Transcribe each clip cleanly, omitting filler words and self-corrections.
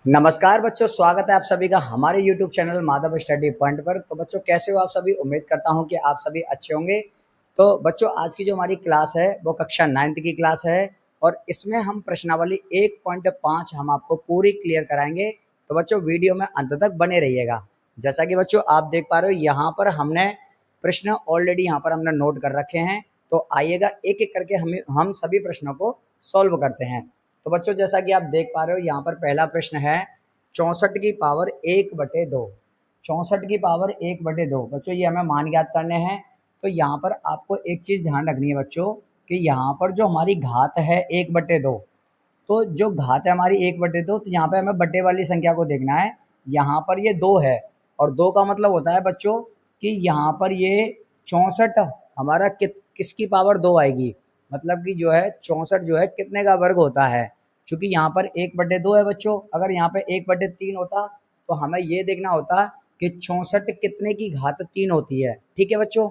नमस्कार बच्चों, स्वागत है आप सभी का हमारे YouTube channel Madhav study point पर। तो बच्चों कैसे हो आप सभी? उम्मीद करता हूं कि आप सभी अच्छे होंगे। तो बच्चों आज की जो हमारी क्लास है वो कक्षा 9th की क्लास है और इसमें हम प्रश्नावली 1.5 हम आपको पूरी क्लियर कराएंगे। तो बच्चों वीडियो में अंत तक बने रहिएगा। जैसा कि बच्चों आप देख पा रहे हो यहाँ पर हमने प्रश्न ऑलरेडी यहाँ पर हमने नोट कर रखे हैं। तो आइएगा एक एक करके हम सभी प्रश्नों को सॉल्व करते हैं। तो बच्चों जैसा कि आप देख पा रहे हो यहाँ पर पहला प्रश्न है 64 की पावर 1/2। 64 की पावर 1/2 बच्चों ये हमें मान ज्ञात करने हैं। तो यहाँ पर आपको एक चीज़ ध्यान रखनी है बच्चों कि यहाँ पर जो हमारी घात है 1/2, तो जो घात है हमारी 1/2, तो यहाँ पे हमें बट्टे वाली संख्या को देखना है। यहाँ पर ये 2 है और 2 का मतलब होता है बच्चों कि यहाँ पर ये 64 हमारा किसकी पावर 2 आएगी, मतलब कि जो है 64 जो है कितने का वर्ग होता है। चूंकि यहाँ पर 1/2 है बच्चों, अगर यहाँ पे 1/3 होता तो हमें ये देखना होता कि 64 कितने की घात 3 होती है। ठीक है बच्चों,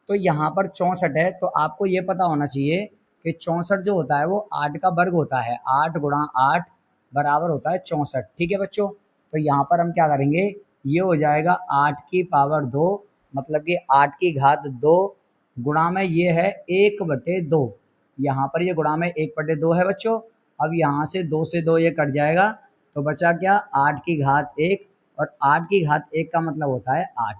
तो यहाँ पर 64 है तो आपको ये पता होना चाहिए कि 64 जो होता है वो 8 का वर्ग होता है। 8 गुणा 8 बराबर होता है 64। ठीक है बच्चों, तो यहाँ पर हम क्या करेंगे, ये हो जाएगा 8 की पावर 2, मतलब कि 8 की घात 2 गुणा में ये है 1/2। यहाँ पर ये गुणा में 1/2 है बच्चों। अब यहाँ से 2 से 2 ये कट जाएगा तो बचा क्या, 8 की घात 1, और 8 की घात 1 का मतलब होता है 8।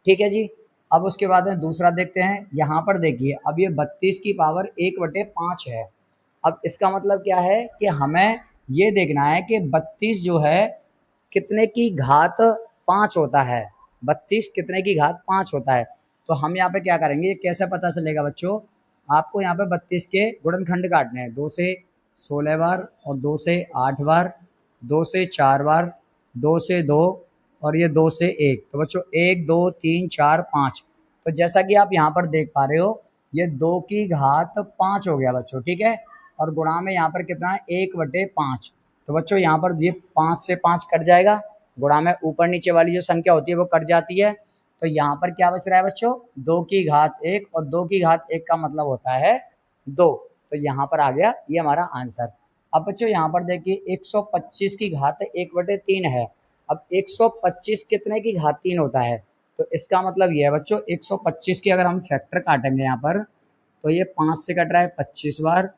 ठीक है जी। अब उसके बाद में दूसरा देखते हैं। यहाँ पर देखिए अब ये 32 की पावर 1/5 है। अब इसका मतलब क्या है कि हमें ये देखना है कि 32 जो है कितने की घात 5 होता है। 32 कितने की घात 5 होता है। तो हम यहाँ पे क्या करेंगे, कैसे पता चलेगा बच्चों, आपको यहाँ पे 32 के गुणनखंड काटने हैं। 2 से 16 बार और 2 से 8 बार, 2 से 4 बार, 2 से 2 और ये 2 से 1। तो बच्चों 1 2 3 4 5। तो जैसा कि आप यहाँ पर देख पा रहे हो ये 2 की घात 5 हो गया बच्चों। ठीक है, और गुणा में यहाँ पर कितना है 1/5। तो बच्चों यहाँ पर ये 5 से 5 कट जाएगा, गुणा में ऊपर नीचे वाली जो संख्या होती है वो कट जाती है। तो यहाँ पर क्या बच रहा है बच्चों, 2 की घात 1, और 2 की घात 1 का मतलब होता है 2। तो यहाँ पर आ गया ये हमारा आंसर। अब बच्चों यहाँ पर देखिए 125 की घात 1/3 है। अब 125 कितने की घात 3 होता है, तो इसका मतलब ये है बच्चों 125 की अगर हम फैक्टर काटेंगे यहाँ पर, तो ये 5 से कट रहा है 25 बार,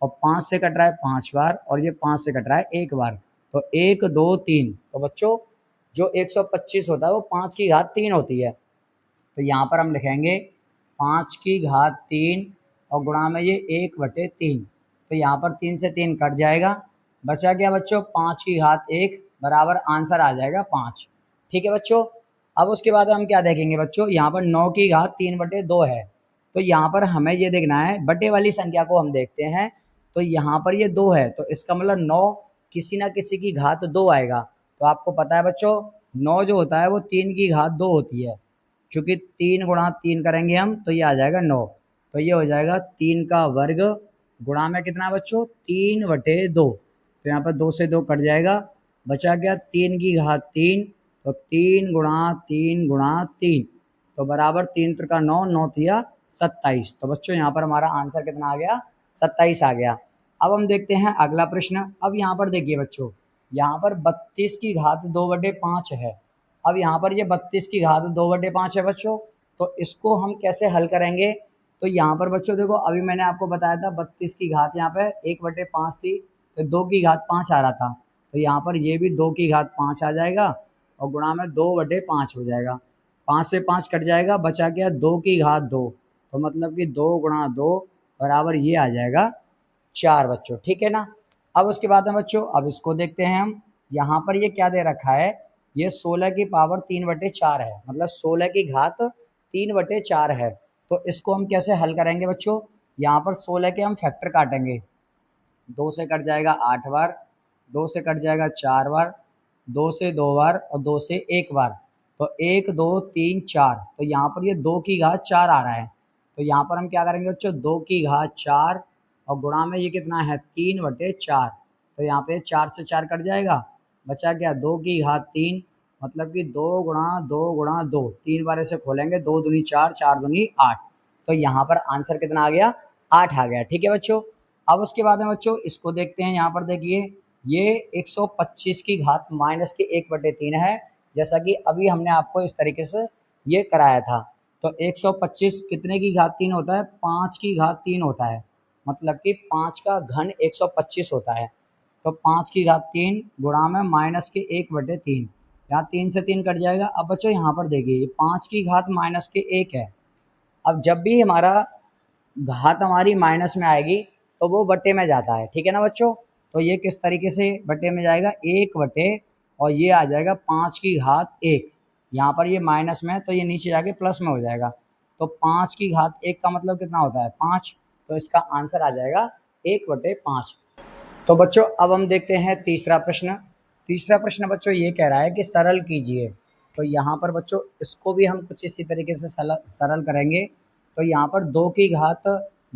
और 5 से कट रहा है 5 बार, और ये 5 से कट रहा है 1 बार। तो 1 2 3। तो बच्चों जो 125 होता है वो 5 की घात 3 होती है। तो यहाँ पर हम लिखेंगे 5 की घात 3 और गुणा में ये 1/3। तो यहाँ पर 3 से 3 कट जाएगा, बचा क्या बच्चों 5 की घात 1 बराबर आंसर आ जाएगा 5। ठीक है बच्चों, अब उसके बाद हम क्या देखेंगे बच्चों, यहाँ पर 9 की घात 3/2 है। तो यहाँ पर हमें ये देखना है, बटे वाली संख्या को हम देखते हैं। तो यहाँ पर ये 2 है तो इसका मतलब 9 किसी ना किसी की घात 2 आएगा। तो आपको पता है बच्चों 9 जो होता है वो 3 की घात 2 होती है। चूंकि 3 गुणा 3 करेंगे हम तो ये आ जाएगा 9। तो ये हो जाएगा 3 का वर्ग गुणा में कितना बच्चों 3/2। तो यहाँ पर 2 से 2 कट जाएगा, बचा गया 3 की घात 3। तो 3 गुणा 3 गुणा 3, तो बराबर 3 त्रिका 9, 9 तिया 27। तो बच्चों यहाँ पर हमारा आंसर कितना आ गया, 27 आ गया। अब हम देखते हैं अगला प्रश्न। अब यहाँ पर देखिए बच्चों, यहाँ पर 32 की घात 2/5 है। अब यहाँ पर ये 32 की घात 2/5 है बच्चों, तो इसको हम कैसे हल करेंगे। तो यहाँ पर बच्चों देखो अभी मैंने आपको बताया था 32 की घात यहाँ पे 1/5 थी, तो 2 की घात 5 आ रहा था। तो यहाँ पर ये भी 2 की घात 5 आ जाएगा और गुणा में 2/5 हो जाएगा। 5 से 5 कट जाएगा, बचा गया 2 की घात 2। तो मतलब कि 2 गुणा 2 बराबर ये आ जाएगा 4 बच्चों। ठीक है ना। अब उसके बाद में बच्चों अब इसको देखते हैं हम। यहाँ पर ये क्या दे रखा है, ये 16 की पावर 3/4 है, मतलब 16 की घात 3/4 है। तो इसको हम कैसे हल करेंगे बच्चों, यहाँ पर 16 के हम फैक्टर काटेंगे। 2 से कट जाएगा 8 बार, 2 से कट जाएगा 4 बार, 2 से 2 बार और 2 से 1 बार। तो 1 2 3 4। तो यहाँ पर ये 2 की घात 4 आ रहा है। तो यहाँ पर हम क्या करेंगे बच्चों, 2 की घात 4 और गुणा में ये कितना है 3/4। तो यहाँ पे 4 से 4 कट जाएगा, बचा क्या 2 की घात 3, मतलब कि 2 गुणा 2 गुणा 2। 3 बार ऐसे खोलेंगे, 2 दूनी 4, 4 दूनी 8। तो यहाँ पर आंसर कितना आ गया, 8 आ गया। ठीक है बच्चों, अब उसके बाद में बच्चों इसको देखते हैं। यहाँ पर देखिए ये 125 की घात माइनस के 1/3 है, जैसा कि अभी हमने आपको इस तरीके से ये कराया था। तो 125 कितने की घात 3 होता है? 5 की घात 3 होता है, मतलब कि 5 का घन 125 होता है। तो 5 की घात 3 गुणा में माइनस के 1/3, यहाँ 3 से 3 कट जाएगा। अब बच्चों यहाँ पर देखिए, ये 5 की घात माइनस के 1 है। अब जब भी हमारा घात हमारी माइनस में आएगी तो वो बट्टे में जाता है, ठीक है ना बच्चों। तो ये किस तरीके से बट्टे में जाएगा? 1 बटे, और ये आ जाएगा 5 की घात 1। यहाँ पर ये माइनस में है तो ये नीचे जाके प्लस में हो जाएगा। तो 5 की घात 1 का मतलब कितना होता है? 5। तो इसका आंसर आ जाएगा 1/5। तो बच्चों अब हम देखते हैं तीसरा प्रश्न। तीसरा प्रश्न बच्चों ये कह रहा है कि सरल कीजिए। तो यहाँ पर बच्चों इसको भी हम कुछ इसी तरीके से सरल करेंगे। तो यहाँ पर 2 की घात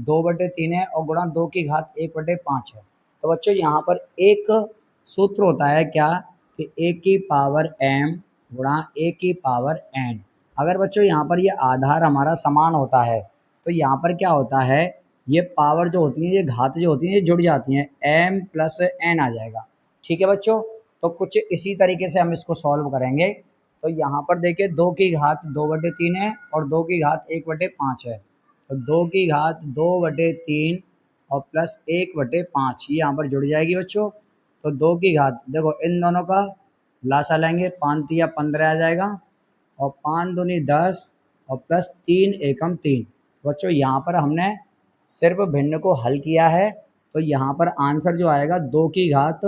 2/3 है और गुणा 2 की घात 1/5 है। तो बच्चों यहाँ पर एक सूत्र होता है क्या, कि a की पावर m गुणा a की पावर n। अगर बच्चों यहाँ पर ये आधार हमारा समान होता है तो यहाँ पर क्या होता है, ये पावर जो होती है, ये घात जो होती है, ये जुड़ जाती हैं, m प्लस n आ जाएगा। ठीक है बच्चों, तो कुछ इसी तरीके से हम इसको सॉल्व करेंगे। तो यहाँ पर देखिए 2 की घात 2/3 है और 2 की घात 1/5 है। तो 2 की घात 2/3 और प्लस 1/5 ये यहाँ पर जुड़ जाएगी बच्चों। तो 2 की घात, देखो इन दोनों का लासा लेंगे, 5 तिया 15 आ जाएगा, और 5 दूनी 10 और प्लस 3 एकम 3। बच्चों यहाँ पर हमने सिर्फ भिन्न को हल किया है। तो यहाँ पर आंसर जो आएगा 2 की घात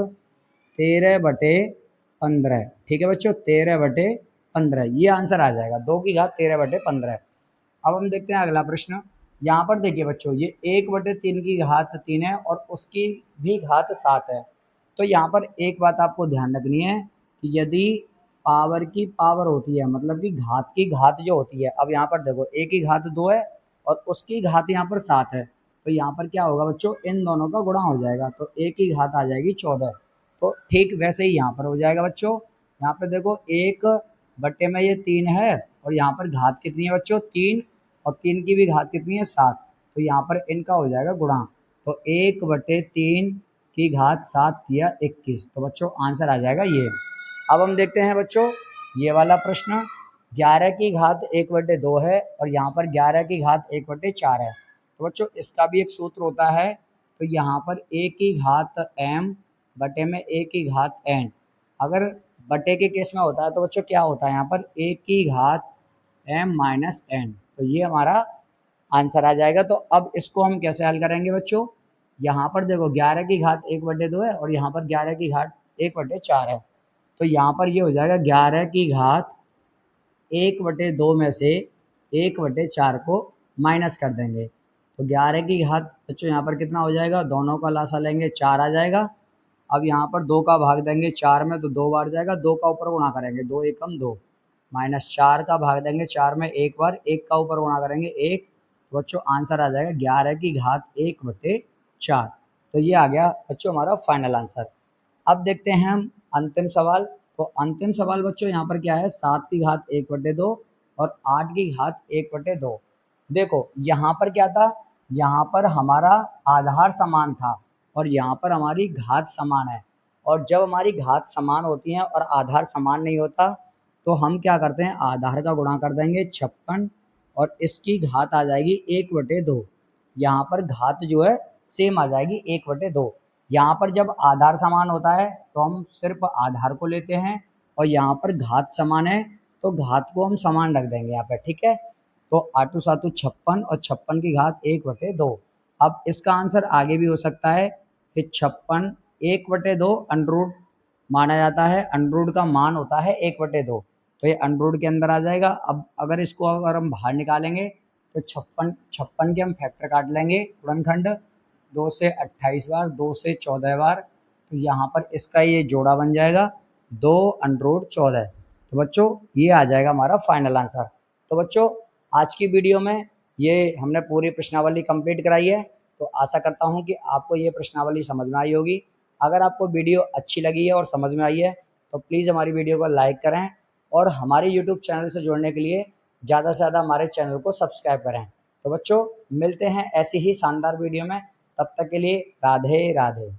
13/15। ठीक है बच्चों, 13/15 ये आंसर आ जाएगा, 2 की घात 13/15। अब हम देखते हैं अगला प्रश्न। यहाँ पर देखिए बच्चों, ये 1/3 की घात 3 है और उसकी भी घात 7 है। तो यहाँ पर एक बात आपको ध्यान रखनी है कि यदि पावर की पावर होती है, मतलब कि घात की घात जो होती है, अब यहाँ पर देखो a की घात 2 है और उसकी घात यहाँ पर 7 है। तो यहाँ पर क्या होगा बच्चों, इन दोनों का गुणा हो जाएगा, तो a की घात आ जाएगी 14। तो ठीक वैसे ही यहाँ पर हो जाएगा बच्चों। यहाँ पर देखो 1 में ये 3 है और यहाँ पर घात कितनी है बच्चों? 3, और 3 की भी घात कितनी है? 7। तो यहाँ पर इनका हो जाएगा गुणा। तो 1/3 की घात 7 या 21। तो बच्चों आंसर आ जाएगा ये। अब हम देखते हैं बच्चों ये वाला प्रश्न। 11 की घात 1/2 है और यहाँ पर 11 की घात 1/4 है। तो बच्चों इसका भी एक सूत्र होता है। तो यहाँ पर a की घात m बटे में a की घात n। अगर बटे के केस में होता है तो बच्चों क्या होता है, यहाँ पर a की घात m माइनस n। तो ये हमारा आंसर आ जाएगा। तो अब इसको हम कैसे हल करेंगे बच्चों? यहाँ पर देखो 11 की घात 1/2 है और यहाँ पर 11 की घात 1/4 है। तो यहाँ पर ये हो जाएगा 11 की घात 1/2 में से 1/4 को माइनस कर देंगे। तो 11 की घात बच्चों यहाँ पर कितना हो जाएगा, दोनों का लासा लेंगे 4 आ जाएगा। अब यहाँ पर 2 का भाग देंगे 4 में तो 2 बार जाएगा, 2 का ऊपर गुणा करेंगे 2 एकम 2, माइनस 4 का भाग देंगे 4 में एक बार, 1 का ऊपर गुणा करेंगे 1। तो बच्चों आंसर आ जाएगा 11 की घात 1/4। तो ये आ गया बच्चों हमारा फाइनल आंसर। अब देखते हैं हम अंतिम सवाल। तो अंतिम सवाल बच्चों यहाँ पर क्या है, 7 की घात 1/2 और 8 की घात 1/2। देखो यहाँ पर क्या था, यहाँ पर हमारा आधार समान था और यहाँ पर हमारी घात समान है। और जब हमारी घात समान होती है और आधार समान नहीं होता तो हम क्या करते हैं, आधार का गुणा कर देंगे 56 और इसकी घात आ जाएगी 1/2। यहाँ पर घात जो है सेम आ जाएगी 1/2। यहाँ पर जब आधार समान होता है तो हम सिर्फ आधार को लेते हैं और यहाँ पर घात समान है तो घात को हम समान रख देंगे यहाँ पर, ठीक है। तो 8 7 56 और 56 की घात 1/2। अब इसका आंसर आगे भी हो सकता है कि 56 1/2 अनरूट माना जाता है, अनरूट का मान होता है 1/2, तो ये अनरूट के अंदर आ जाएगा। अब अगर इसको अगर हम बाहर निकालेंगे तो 56 के हम फैक्टर काट लेंगे, गुणनखंड 2 से 28 बार, 2 से 14 बार, तो यहाँ पर इसका ये जोड़ा बन जाएगा 2√14। तो बच्चों ये आ जाएगा हमारा फाइनल आंसर। तो बच्चों आज की वीडियो में ये हमने पूरी प्रश्नावली कंप्लीट कराई है। तो आशा करता हूँ कि आपको ये प्रश्नावली समझ में आई होगी। अगर आपको वीडियो अच्छी लगी है और समझ में आई है तो प्लीज़ हमारी वीडियो को लाइक करें और हमारे यूट्यूब चैनल से जुड़ने के लिए ज़्यादा से ज़्यादा हमारे चैनल को सब्सक्राइब करें। तो बच्चों मिलते हैं ऐसी ही शानदार वीडियो में, तब तक के लिए राधे राधे।